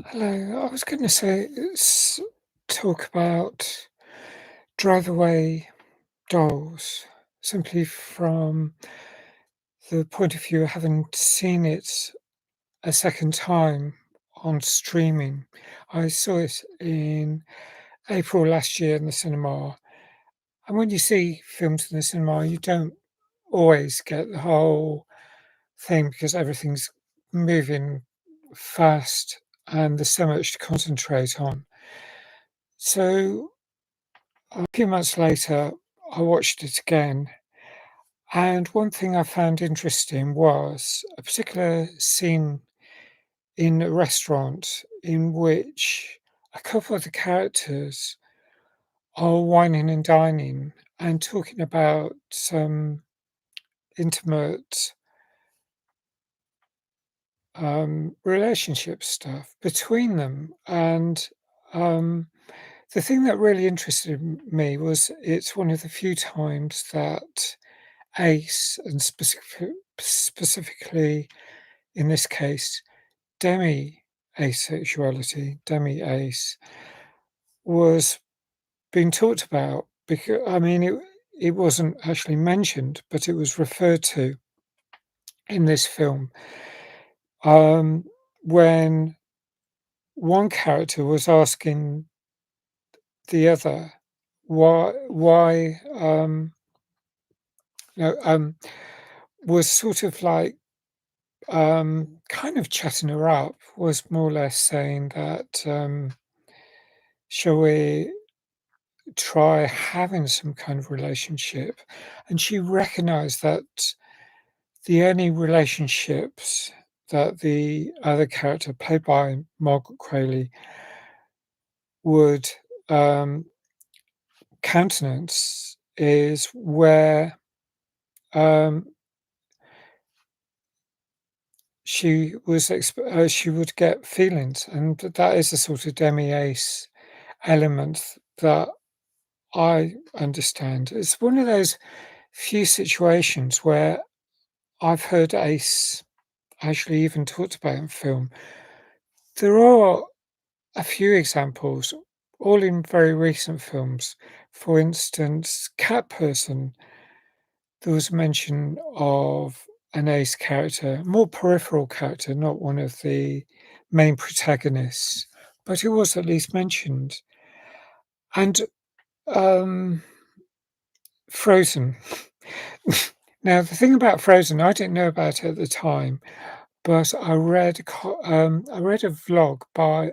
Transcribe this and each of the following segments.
Hello, I was going to talk about drive away dolls, simply from the point of view of having seen it a second time on streaming. I saw it in April last year in the cinema, and when you see films in the cinema, you don't always get the whole thing because everything's moving fast and there's so much to concentrate on. So a few months later, I watched it again, and one thing I found interesting was a particular scene in a restaurant in which a couple of the characters are wining and dining and talking about some intimate relationship stuff between them. And um, the thing that really interested me was it's one of the few times that ace and specifically in this case demi ace was being talked about because it wasn't actually mentioned, but it was referred to in this film um, when one character was asking the other why no, was sort of like kind of chatting her up, was more or less saying that, "Shall we try having some kind of relationship?" And she recognized that the only relationships that the other character, played by Margaret Qualley, would, um, countenance is where, um, she would get feelings, and that is a sort of demi-ace element that I understand. It's one of those few situations where I've heard Ace actually even talked about in film. There are a few examples, all in very recent films. For instance, Cat Person, there was mention of an Ace character, more peripheral character, not one of the main protagonists, but it was at least mentioned. And um, Frozen. Now, the thing about Frozen, I didn't know about it at the time, but I read a blog by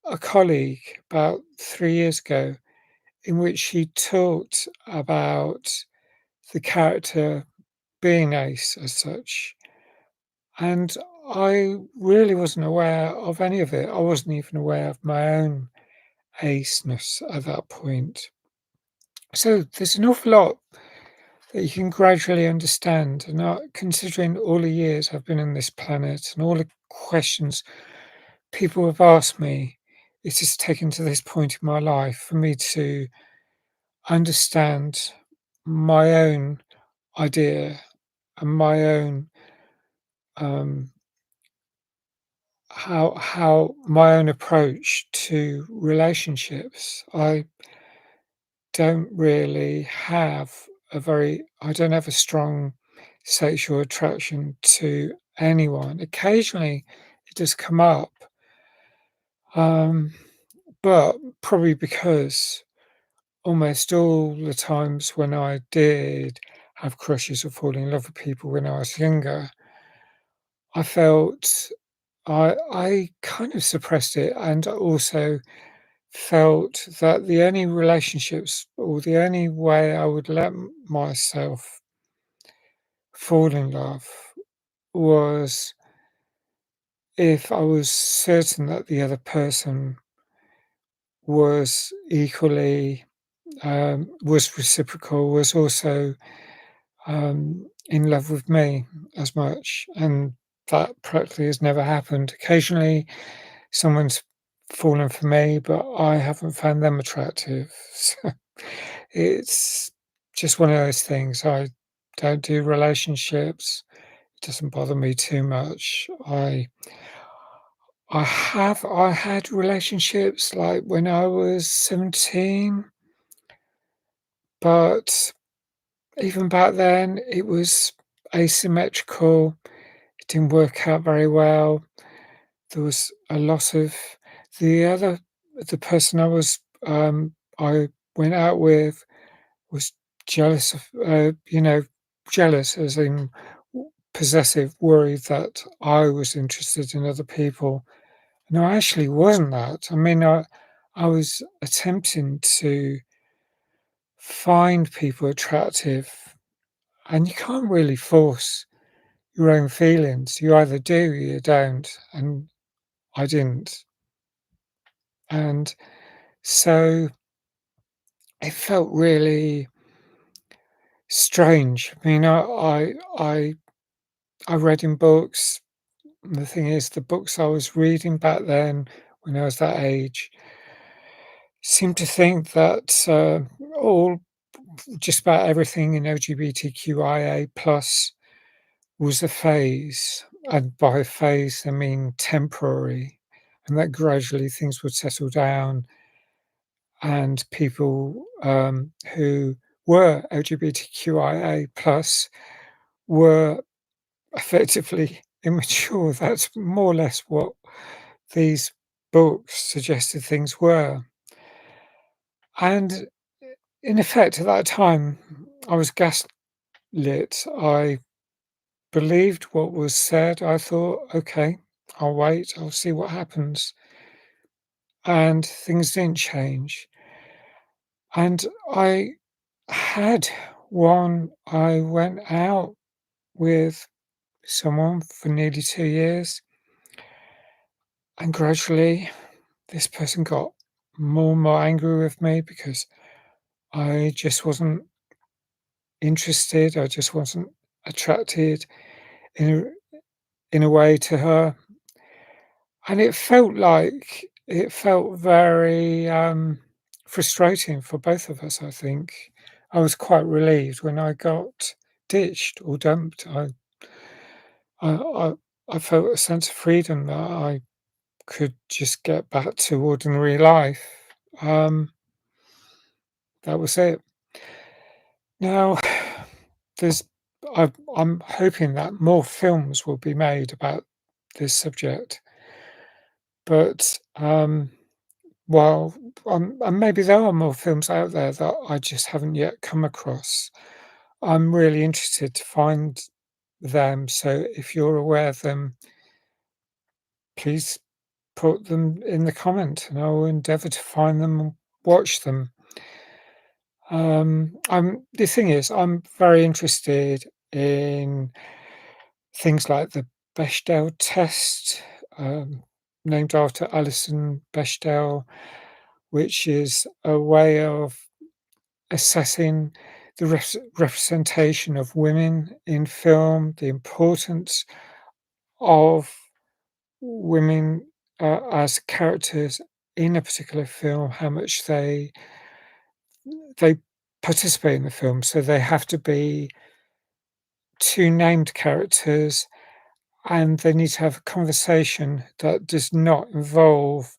a colleague about 3 years ago, in which she talked about the character being Ace as such, and I really wasn't aware of any of it. I wasn't even aware of my own Aceness at that point. So there's an awful lot that you can gradually understand. And considering all the years I've been on this planet and all the questions people have asked me, it's just taken to this point in my life for me to understand my own idea and my own um, how my own approach to relationships. I don't have a strong sexual attraction to anyone. Occasionally it does come up, um, but probably because almost all the times when I did have crushes or fall in love with people when I was younger, I felt I kind of suppressed it and also felt that the only relationships or the only way I would let myself fall in love was if I was certain that the other person was equally, was reciprocal, was also in love with me as much. And that practically has never happened. Occasionally, someone's fallen for me, but I haven't found them attractive. So it's just one of those things. I don't do relationships. It doesn't bother me too much. I I had relationships, like, when I was 17, but even back then, it was asymmetrical. It didn't work out very well. There was a lot of the other the person I went out with was jealous of, jealous as in possessive, worried that I was interested in other people. No, I actually wasn't that. I mean, I was attempting to find people attractive, and you can't really force your own feelings. You either do or you don't, and I didn't. And so it felt really strange. I mean, I read in books. The thing is, the books I was reading back then, when I was that age, seemed to think that all just about everything in LGBTQIA plus was a phase, and by phase I mean temporary, and that gradually things would settle down, and people who were LGBTQIA plus were effectively immature. That's more or less what these books suggested things were. And in effect, at that time, I was gaslit. I believed what was said. I thought, okay, I'll wait, I'll see what happens. And things didn't change. And had I went out with someone for nearly 2 years, and gradually this person got more and more angry with me because I just wasn't interested, I just wasn't attracted in a way to her. And it felt very, frustrating for both of us, I think. I was quite relieved when I got ditched or dumped. I I I felt a sense of freedom that I could just get back to ordinary life. Um, that was it. Now, there's I'm hoping that more films will be made about this subject, but, well, and maybe there are more films out there that I just haven't yet come across. I'm really interested to find them, so if you're aware of them, please put them in the comment, and I will endeavour to find them and watch them. The thing is, I'm very interested in things like the Bechdel test, um, named after Alison Bechdel, which is a way of assessing the representation of women in film, the importance of women as characters in a particular film, how much they participate in the film. So they have to be two named characters, and they need to have a conversation that does not involve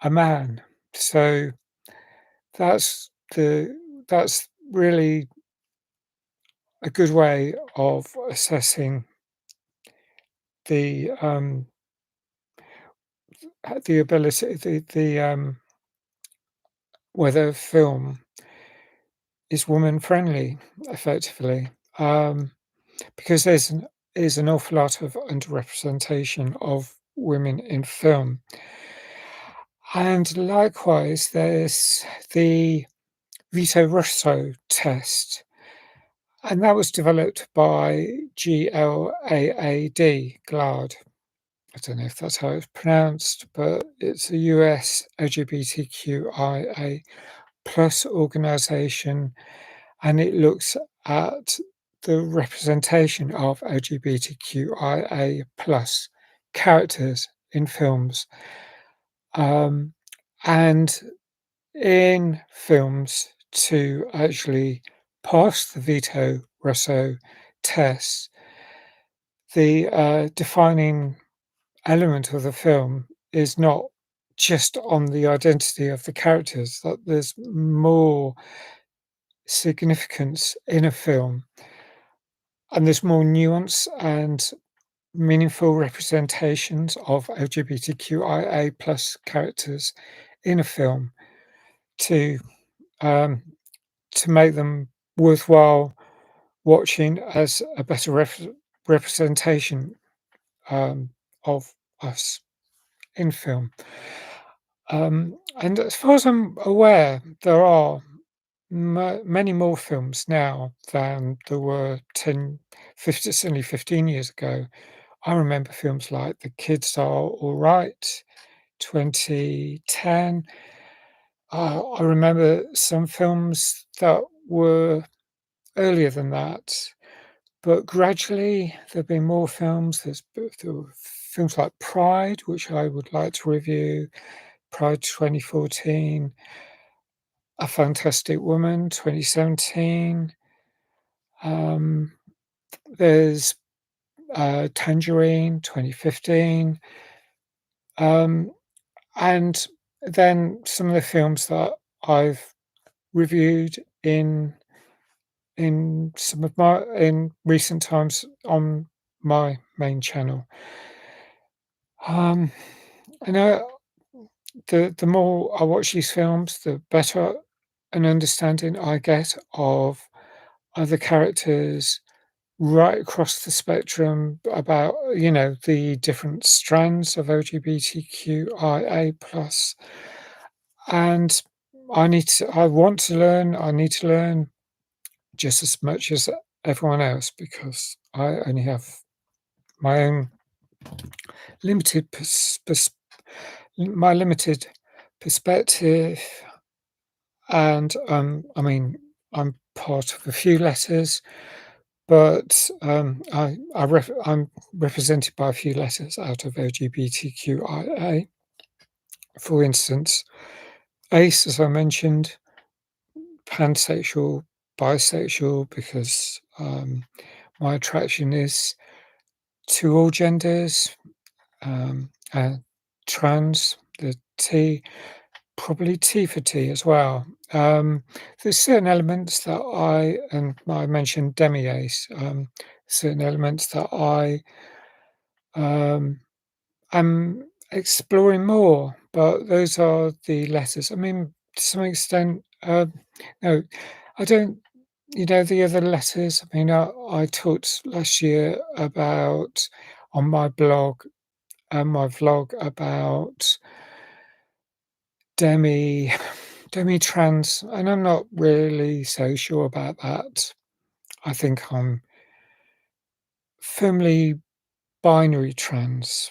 a man. So that's the that's really a good way of assessing the the ability the whether a film is woman friendly effectively, because there's an awful lot of underrepresentation of women in film. And likewise, there's the Vito Russo test, and that was developed by GLAAD. I don't know if that's how it's pronounced, but it's a US LGBTQIA plus organization, and it looks at the representation of LGBTQIA plus characters in films. Um, and in films, to actually pass the Vito Russo test, the defining element of the film is not just on the identity of the characters, that there's more significance in a film, and there's more nuance and meaningful representations of LGBTQIA plus characters in a film to um, to make them worthwhile watching as a better representation of us in film. And as far as I'm aware, there are many more films now than there were 10, 50, certainly 15 years ago. I remember films like The Kids Are All Right, 2010. I remember some films that were earlier than that, but gradually there have been more films. There were films like Pride, which I would like to review, Pride 2014, A Fantastic Woman 2017. Um, there's Tangerine 2015. Um, and then some of the films that I've reviewed in some of my in recent times on my main channel. Um, I know the more I watch these films, the better an understanding I get of other characters right across the spectrum about, the different strands of LGBTQIA plus. And I want to learn, I need to learn just as much as everyone else because I only have my own limited my limited perspective, and I mean, I'm part of a few letters, but I'm represented by a few letters out of LGBTQIA. For instance, ace, as I mentioned, pansexual, bisexual, because my attraction is to all genders, and trans, the T, probably T for T as well. There's certain elements that and I mentioned demi-ace, certain elements that I um, am exploring more, but those are the letters. I mean, to some extent, no, I don't. The other letters. I mean, I talked last year about on my blog and my vlog about demi demi-trans, and I'm not really so sure about that. I think I'm firmly binary trans,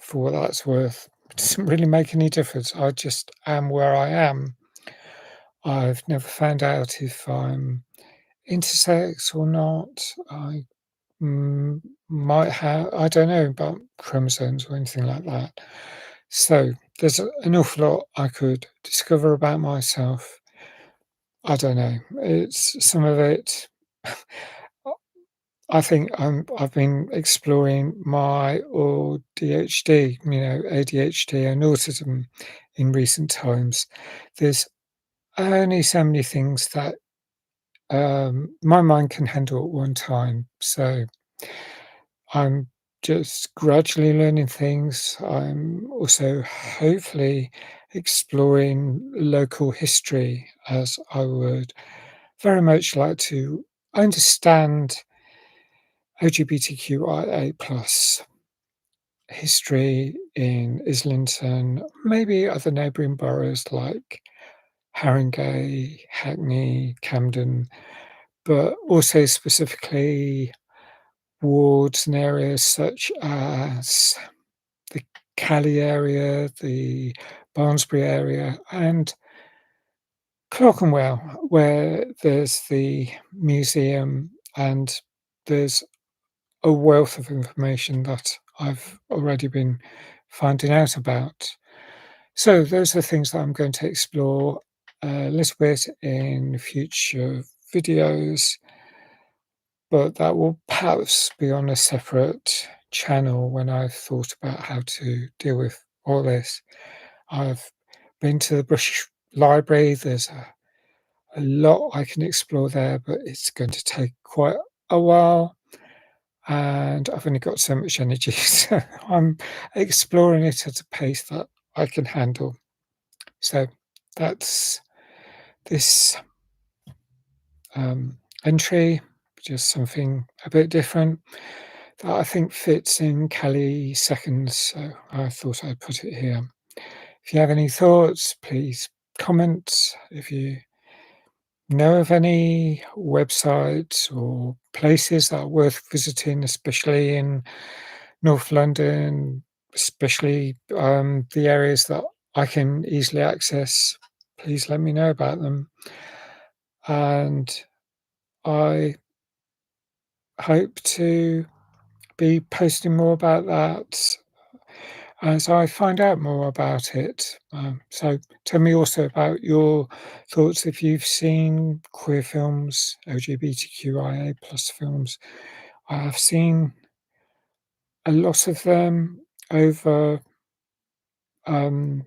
for what that's worth. It doesn't really make any difference. I just am where I am. I've never found out if I'm intersex or not. I might have, I don't know about chromosomes or anything like that. So there's an awful lot I could discover about myself. I don't know. It's some of it. I think I've been exploring my ADHD, ADHD and autism in recent times. There's only so many things that my mind can handle at one time. So I'm just gradually learning things. I'm also hopefully exploring local history as I would very much like to understand LGBTQIA plus history in Islington, maybe other neighbouring boroughs like Haringey, Hackney, Camden, but also specifically wards and areas such as the Cali area, the Barnsbury area, and Clerkenwell, where there's the museum and there's a wealth of information that I've already been finding out about. So those are things that I'm going to explore a little bit in future videos. but that will perhaps be on a separate channel when I've thought about how to deal with all this. I've been to the British Library. There's a lot I can explore there, but it's going to take quite a while, and I've only got so much energy, so I'm exploring it at a pace that I can handle. So that's this entry, just something a bit different that I think fits in Cali seconds, so I thought I'd put it here. If you have any thoughts, please comment. If you know of any websites or places that are worth visiting, especially in North London, especially the areas that I can easily access, please let me know about them. And I hope to be posting more about that as I find out more about it. So tell me also about your thoughts if you've seen queer films, LGBTQIA plus films. I have seen a lot of them over um,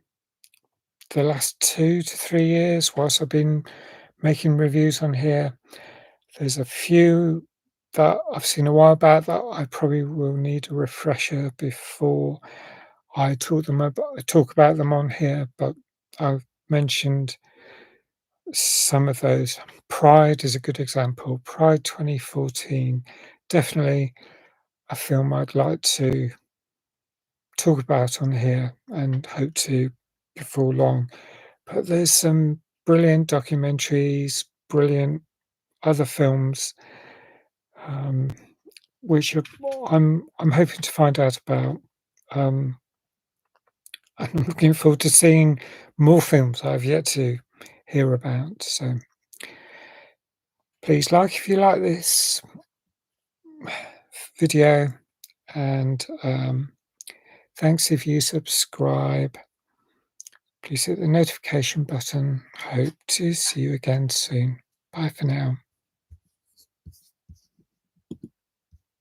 the last 2 to 3 years whilst I've been making reviews on here. There's a few that I've seen a while back that I probably will need a refresher before I talk about them on here, but I've mentioned some of those. Pride is a good example. Pride 2014, definitely a film I'd like to talk about on here and hope to before long. But there's some brilliant documentaries, brilliant other films, um, which I'm hoping to find out about. Um, I'm looking forward to seeing more films I've yet to hear about. So please like if you like this video, and thanks if you subscribe. Please hit the notification button. Hope to see you again soon. Bye for now.